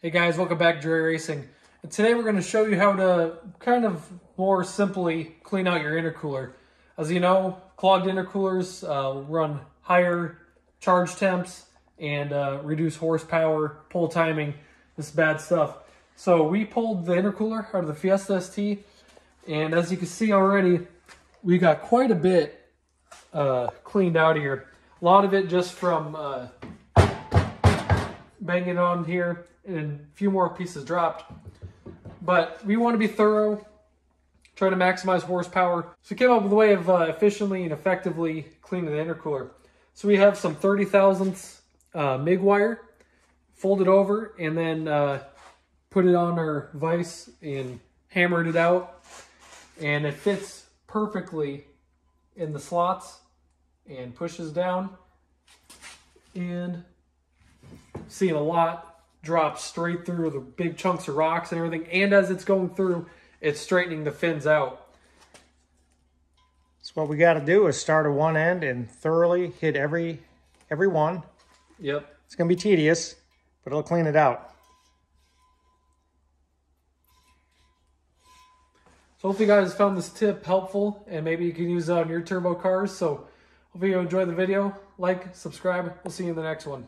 Hey guys, welcome back to Dre Racing. And today we're going to show you how to kind of more simply clean out your intercooler. As you know, clogged intercoolers run higher charge temps and reduce horsepower, pull timing, this bad stuff. So we pulled the intercooler out of the Fiesta ST, and as you can see already, we got quite a bit cleaned out of here. A lot of it just from banging on here, and a few more pieces dropped. But we want to be thorough, try to maximize horsepower. So we came up with a way of efficiently and effectively cleaning the intercooler. So we have some 30 thousandths MIG wire, fold it over, and then put it on our vise and hammered it out. And it fits perfectly in the slots and pushes down. And seeing a lot drop straight through the big chunks of rocks and everything, and as it's going through, it's straightening the fins out. So what we got to do is start at one end and thoroughly hit every one. Yep. It's going to be tedious, but it'll clean it out. So hopefully you guys found this tip helpful, and maybe you can use it on your turbo cars. So hopefully you enjoy the video. Like, subscribe. We'll see you in the next one.